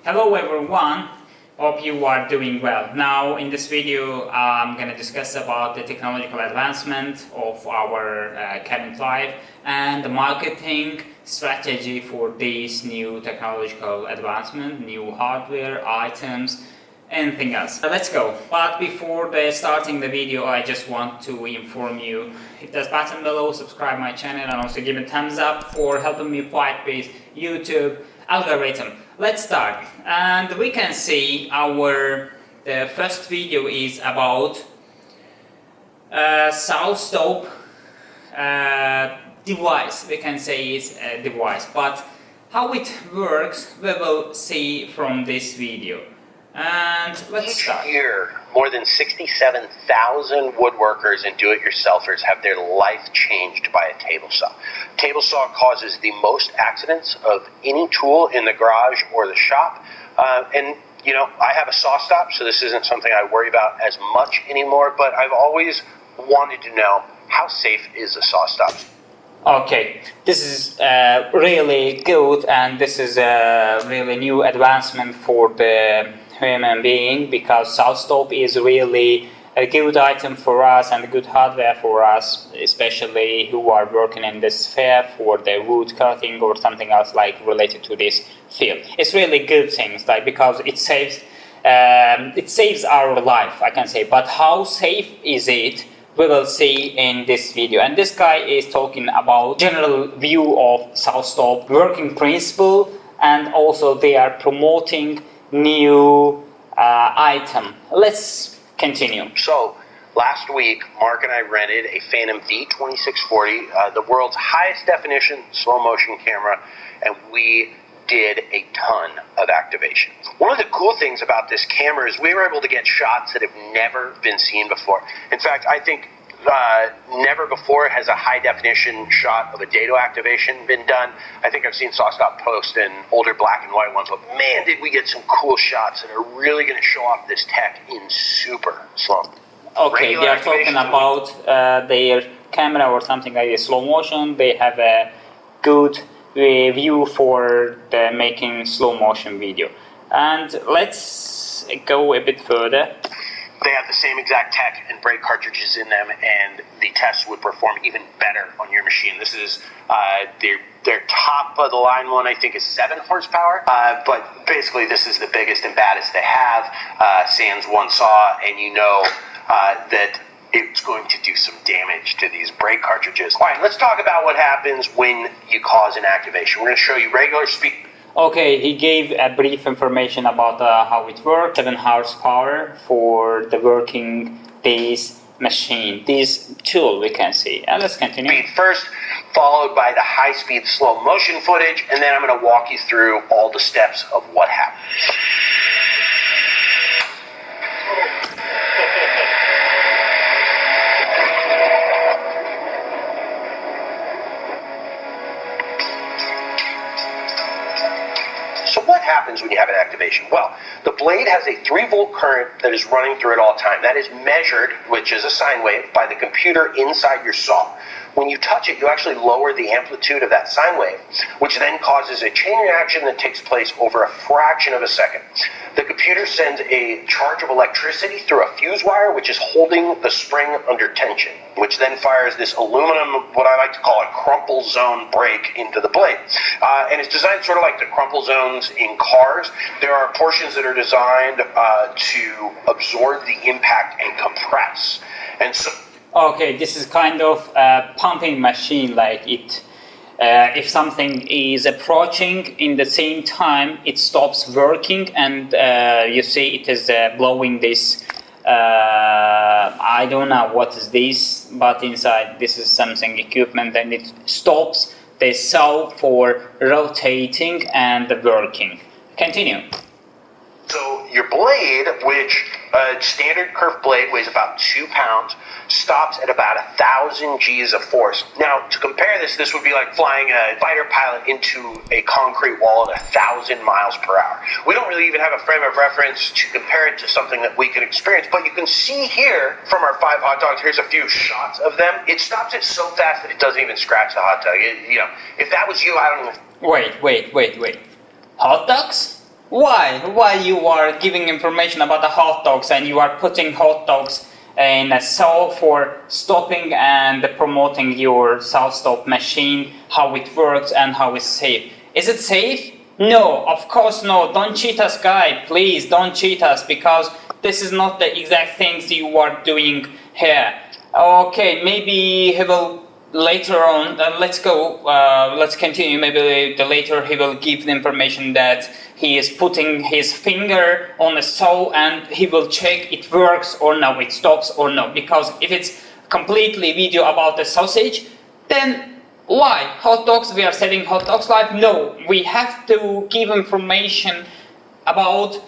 Hello everyone, hope you are doing well. Now in this video I'm going to discuss about the technological advancement of our cabin life and the marketing strategy for this new technological advancement, new hardware, items, anything else. Let's go. But before starting the video, I just want to inform you, hit that button below, subscribe my channel, and also give a thumbs up for helping me fight with YouTube algorithm. Let's start, and we can see the first video is about Sawstop device. We can say it's a device, but how it works we will see from this video. And let's start. Each year, more than 67,000 woodworkers and do-it-yourselfers have their life changed by a table saw. Table saw causes the most accidents of any tool in the garage or the shop. And you know, I have a Sawstop, so this isn't something I worry about as much anymore, but I've always wanted to know, how safe is a Sawstop? Okay, this is really good, and this is a really new advancement for the human being, because Sawstop is really a good item for us and a good hardware for us, especially who are working in this sphere for the wood cutting or something else like related to this field. It's really good things, like, because it saves our life, I can say. But how safe is it? We will see in this video. And this guy is talking about general view of Sawstop working principle, and also they are promoting new item. Let's continue. So last week, Mark and I rented a Phantom V2640, the world's highest definition slow motion camera, and we did a ton of activation. One of the cool things about this camera is we were able to get shots that have never been seen before. In fact, I think never before has a high definition shot of a dado activation been done. I think I've seen Sawstop post in older black and white ones, but man, did we get some cool shots that are really going to show off this tech in super slow. Okay, they are talking about their camera or something like a slow motion. They have a good view for the making slow motion video. And let's go a bit further. They have the same exact tech and brake cartridges in them, and the tests would perform even better on your machine. This is their top of the line one, I think, is 7 horsepower, but basically this is the biggest and baddest they have, sans one saw, and you know that it's going to do some damage to these brake cartridges. All right, let's talk about what happens when you cause an activation. We're going to show you regular speed. Okay, he gave a brief information about how it works. 7 horsepower for the working this machine, this tool we can see. And let's continue. Speed first, followed by the high-speed slow motion footage, and then I'm going to walk you through all the steps of what happened. So what happens when you have an activation? Well, the blade has a 3-volt current that is running through it all the time. That is measured, which is a sine wave, by the computer inside your saw. When you touch it, you actually lower the amplitude of that sine wave, which then causes a chain reaction that takes place over a fraction of a second. The computer sends a charge of electricity through a fuse wire, which is holding the spring under tension, which then fires this aluminum, what I like to call a crumple zone brake, into the blade. And it's designed sort of like the crumple zones in cars. There are portions that are designed to absorb the impact and compress. And so okay, this is kind of a pumping machine, like it. If something is approaching, in the same time it stops working, and you see it is blowing this. I don't know what is this, but inside this is something equipment, and it stops the saw for rotating and working. Continue. So your blade, which a standard curved blade weighs about 2 pounds, stops at about 1,000 G's of force. Now, to compare this, this would be like flying a fighter pilot into a concrete wall at 1,000 miles per hour. We don't really even have a frame of reference to compare it to something that we can experience, but you can see here from our 5 hot dogs, here's a few shots of them. It stops it so fast that it doesn't even scratch the hot dog. You know, if that was you, I don't even... Wait. Hot dogs? Why you are giving information about the hot dogs and you are putting hot dogs in a saw for stopping and promoting your Sawstop machine, how it works and how it's safe? Is it safe? No, of course no. Don't cheat us, guy. Please don't cheat us, because this is not the exact things you are doing here. Okay, maybe he will later on. Let's go. Let's continue. Maybe later he will give the information that he is putting his finger on the saw and he will check it works or no, it stops or no. Because if it's completely video about the sausage, then why? Hot dogs, we are selling hot dogs live? No, we have to give information about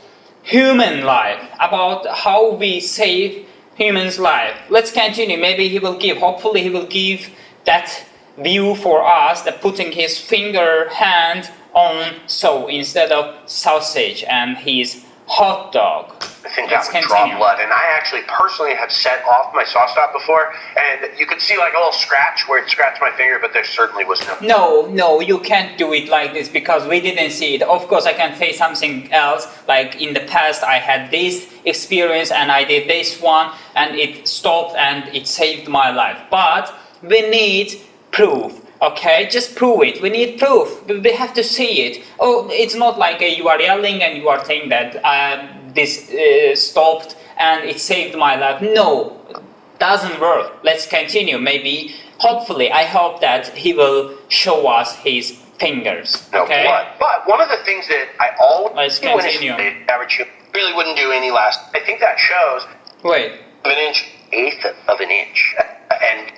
human life, about how we save humans' life. Let's continue. Maybe he will give, hopefully he will give that view for us, that putting his hand on saw instead of sausage and his hot dog. I think that would draw blood, and I actually personally have set off my Sawstop before, and you could see like a little scratch where it scratched my finger, but there certainly was no. No, you can't do it like this because we didn't see it. Of course, I can say something else, like in the past I had this experience and I did this one and it stopped and it saved my life. But we need proof. Okay, just prove it. We need proof. We have to see it. Oh, it's not like you are yelling and you are saying that this stopped and it saved my life. No, doesn't work. Let's continue. Maybe, hopefully, I hope that he will show us his fingers. Okay. No, but one of the things that I always do when it's average really wouldn't do any last. I think that shows. Wait. An inch, eighth of an inch, and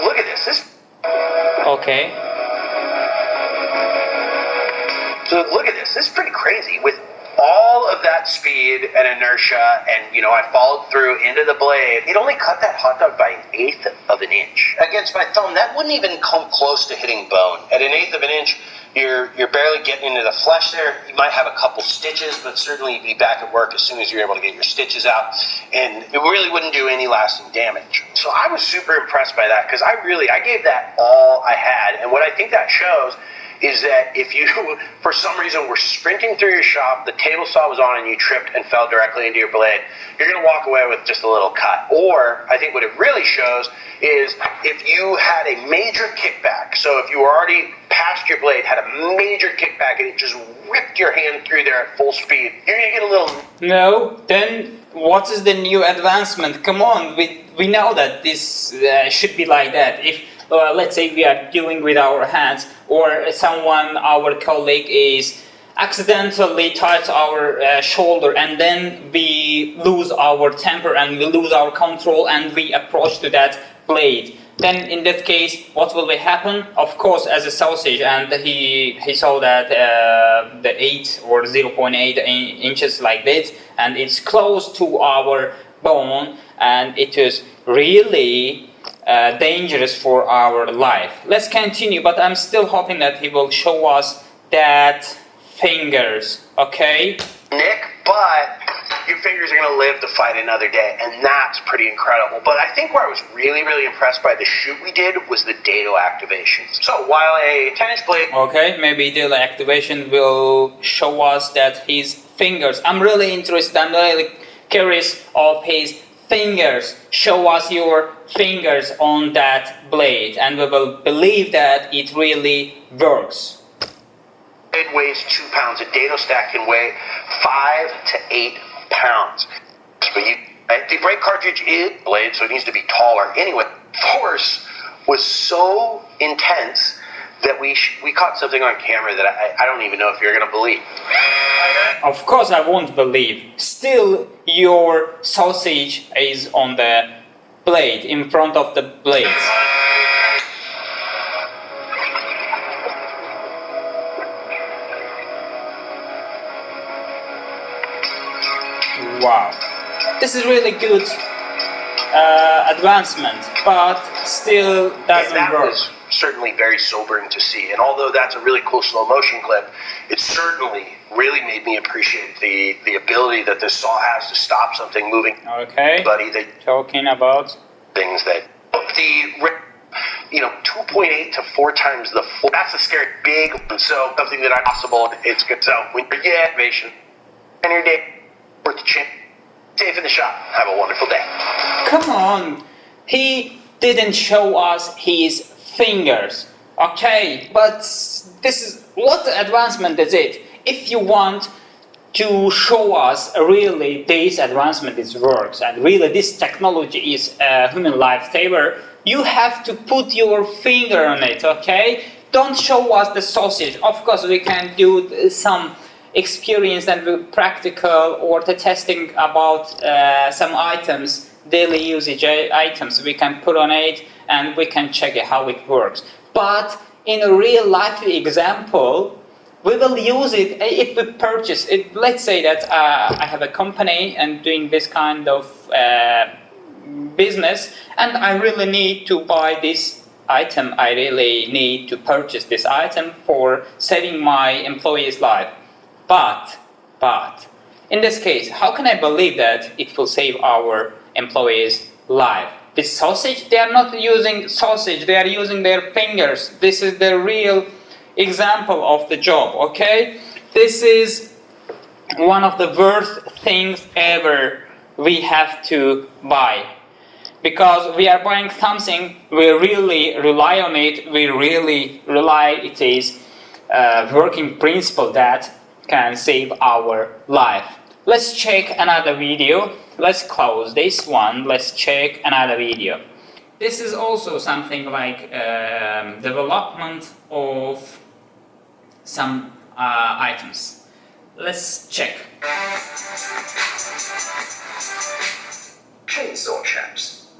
look at this. Okay. So look at this. This is pretty crazy. With all of that speed and inertia, and I followed through into the blade. It only cut that hot dog by an eighth of an inch. Against my thumb, that wouldn't even come close to hitting bone. At an eighth of an inch, you're barely getting into the flesh there. You might have a couple stitches, but certainly you'd be back at work as soon as you're able to get your stitches out. And it really wouldn't do any lasting damage. So I was super impressed by that because I gave that all I had. And what I think that shows is that if you, for some reason, were sprinting through your shop, the table saw was on and you tripped and fell directly into your blade, you're going to walk away with just a little cut. Or I think what it really shows is if you had a major kickback, so if you were already past your blade, had a major kickback and it just ripped your hand through there at full speed, you're going to get a little... No, then what is the new advancement? Come on, we know that this should be like that. If let's say we are dealing with our hands, or someone, our colleague, is accidentally touch our shoulder, and then we lose our temper and we lose our control and we approach to that blade. Then in that case, what will happen? Of course, as a sausage, and he saw that the 8 or 0.8 inches like this, and it's close to our bone, and it is really dangerous for our life. Let's continue, but I'm still hoping that he will show us that fingers, okay? Nick, but your fingers are going to live to fight another day, and that's pretty incredible. But I think where I was really, really impressed by the shoot we did was the dado activation. So while a 10-inch blade... Okay, maybe the activation will show us that his fingers... I'm really interested, I'm really curious of his fingers. Show us your fingers on that blade and we will believe that it really works. It weighs 2 pounds. A dado stack can weigh 5 to 8 pounds. But the brake cartridge is blade, so it needs to be taller. Anyway, force was so intense that we caught something on camera that I don't even know if you're going to believe. Of course I won't believe. Still, your sausage is on the blade, in front of the blades. Wow. This is really good advancement, but still doesn't work. Was certainly very sobering to see, and although that's a really cool slow motion clip, it certainly really made me appreciate the ability that this saw has to stop something moving. Okay. Buddy, talking about things that 2.8 to 4 times the full. That's a scary big one. So something that I'm possible. It's good. So when you're activation, and your day worth the chance. Safe in the shop. Have a wonderful day. Come on, he didn't show us his fingers. Okay, but this is what advancement is it? If you want to show us really this advancement is works and really this technology is a human lifesaver, you have to put your finger on it, okay? Don't show us the sausage. Of course, we can do some experience and practical or the testing about some items, daily usage items we can put on it and we can check how it works. But in a real life example, we will use it if we purchase it. Let's say that I have a company and doing this kind of business and I really need to buy this item. I really need to purchase this item for saving my employee's life. But, in this case, how can I believe that it will save our employees' life? This sausage, they are not using sausage, they are using their fingers. This is the real example of the job, okay? This is one of the worst things ever we have to buy. Because we are buying something, we really rely on it, we really rely it is a working principle that can save our life. Let's check another video. Let's close this one. Let's check another video. This is also something like development of some items. Let's check. Chainsaw chaps.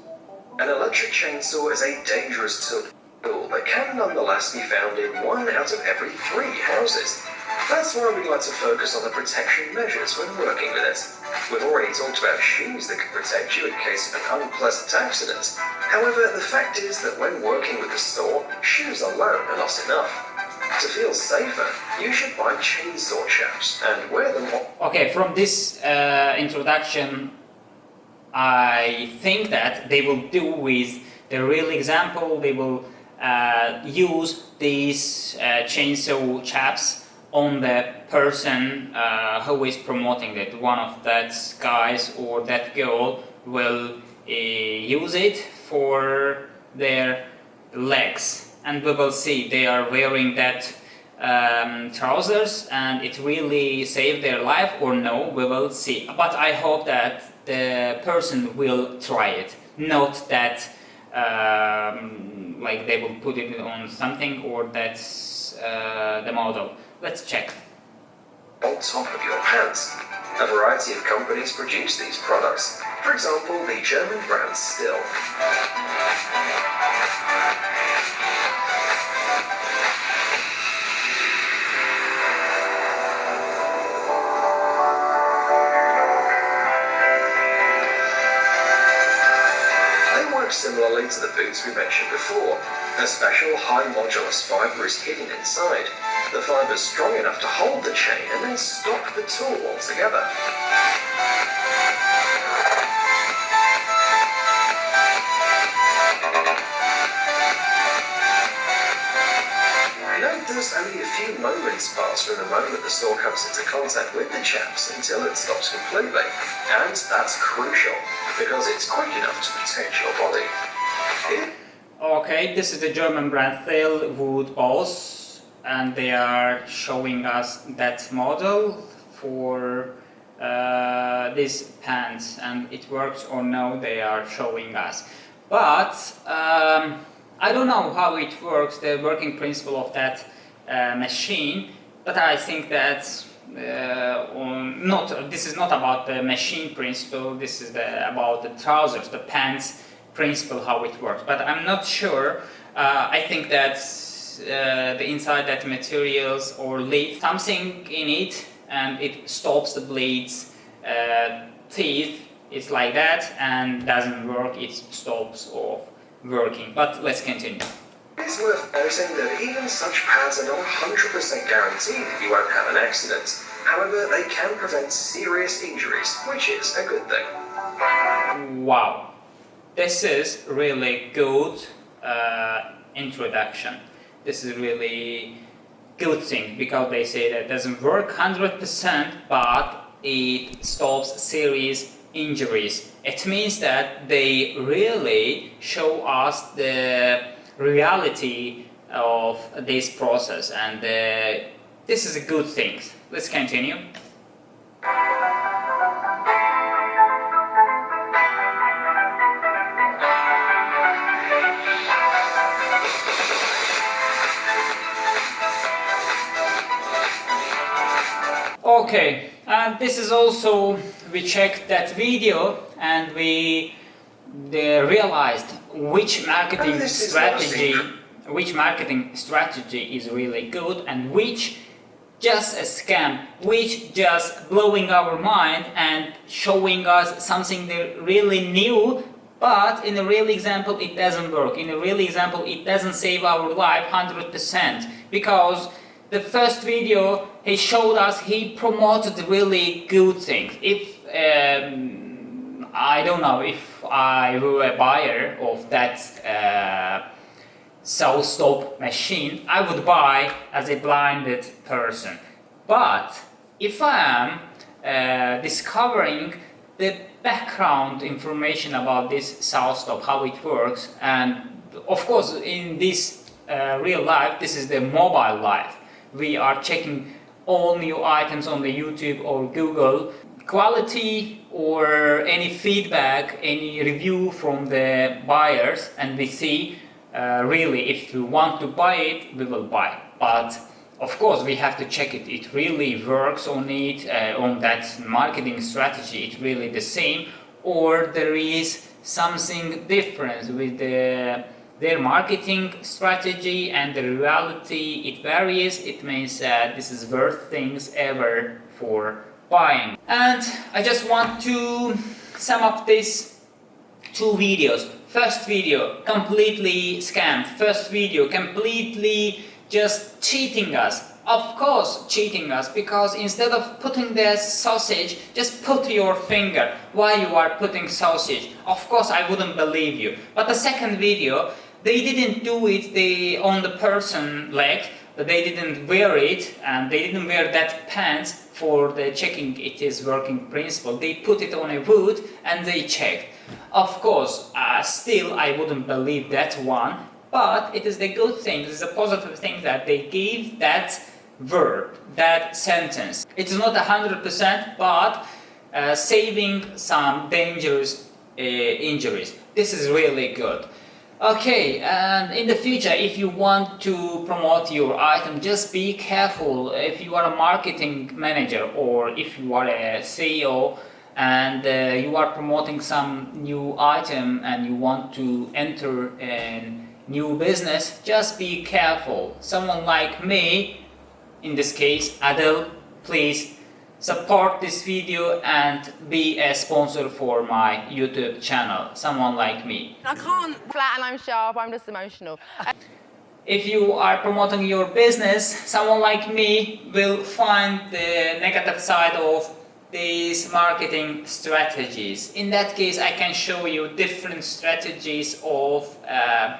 An electric chainsaw is a dangerous tool that can nonetheless be found in 1 out of every 3 houses. That's why we like to focus on the protection measures when working with it. We've already talked about shoes that can protect you in case of an unpleasant accident. However, the fact is that when working with the saw, shoes alone are not enough. To feel safer, you should buy chainsaw chaps and wear them. Okay, from this introduction, I think that they will do with the real example. They will use these chainsaw chaps on the person who is promoting it. One of that guys or that girl will use it for their legs, and we will see they are wearing that trousers and it really saved their life or no, we will see. But I hope that the person will try it, not that like they will put it on something or that's the model. Let's check. On top of your pants. A variety of companies produce these products. For example, the German brand Still. They work similarly to the boots we mentioned before. A special high modulus fibre is hidden inside. The fibre is strong enough to hold the chain and then stop the tool altogether. Notice only a few moments pass from the moment the saw comes into contact with the chaps until it stops completely. And that's crucial, because it's quick enough to protect your body. Okay, this is the German brand Thiel Wood Boss, and they are showing us that model for these pants, and it works or no, they are showing us. But I don't know how it works, the working principle of that machine, but I think that this is not about the machine principle, this is about the trousers, the pants principle, how it works. But I'm not sure. I think that the inside that materials or lead something in it and it stops the bleed's teeth. It's like that and doesn't work, it stops off working. But let's continue. It's worth noting that even such pads are not 100% guaranteed that you won't have an accident. However, they can prevent serious injuries, which is a good thing. Wow, this is really good introduction. This is really good thing because they say that it doesn't work 100%, but it stops serious injuries. It means that they really show us the reality of this process, and this is a good thing. Let's continue. Okay, and this is also, we checked that video and we realized which marketing strategy is really good and which just a scam, which just blowing our mind and showing us something really new, but in a real example it doesn't work. In a real example it doesn't save our life 100%, because the first video he showed us, he promoted really good things. If I don't know, if I were a buyer of that Sawstop machine, I would buy as a blinded person. But if I am discovering the background information about this Sawstop, how it works, and of course in this real life, this is the mobile life. We are checking all new items on the YouTube or Google, quality or any feedback, any review from the buyers, and we see really if we want to buy it, we will buy. But of course we have to check it. It really works on it, on that marketing strategy. It's really the same, or there is something different with their marketing strategy and the reality. It varies. It means that this is worth things ever for buying. And I just want to sum up these two videos. First video, completely scam. First video, completely just cheating us. Of course cheating us, because instead of putting the sausage, just put your finger. Why you are putting sausage? Of course I wouldn't believe you. But the second video, they didn't do it on the person leg, they didn't wear it, and they didn't wear that pants for the checking it is working principle. They put it on a wood and they checked. Of course, still I wouldn't believe that one, but it is the good thing, it is a positive thing that they gave that word, that sentence. It is not 100%, but saving some dangerous injuries. This is really good. Okay, and in the future, if you want to promote your item, just be careful. If you are a marketing manager or if you are a CEO and you are promoting some new item and you want to enter a new business, just be careful. Someone like me, in this case Adel, please support this video and be a sponsor for my YouTube channel. Someone like me. I can't flatten, I'm sharp, I'm just emotional. If you are promoting your business, someone like me will find the negative side of these marketing strategies. In that case, I can show you different strategies of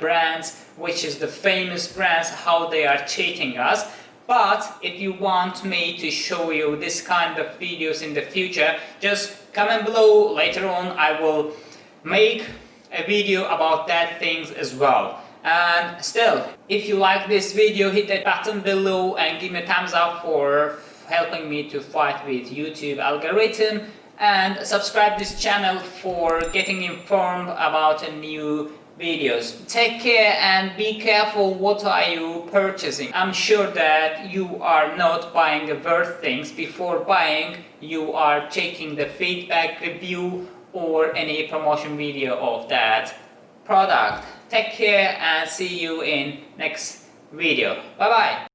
brands, which is the famous brands, how they are cheating us. But if you want me to show you this kind of videos in the future, just comment below. Later on I will make a video about that things as well. And still, if you like this video, hit that button below and give me a thumbs up for helping me to fight with YouTube algorithm, and subscribe this channel for getting informed about a new videos. Take care and be careful what are you purchasing. I'm sure that you are not buying the worth things. Before buying, you are checking the feedback, review or any promotion video of that product. Take care and see you in next video. Bye bye.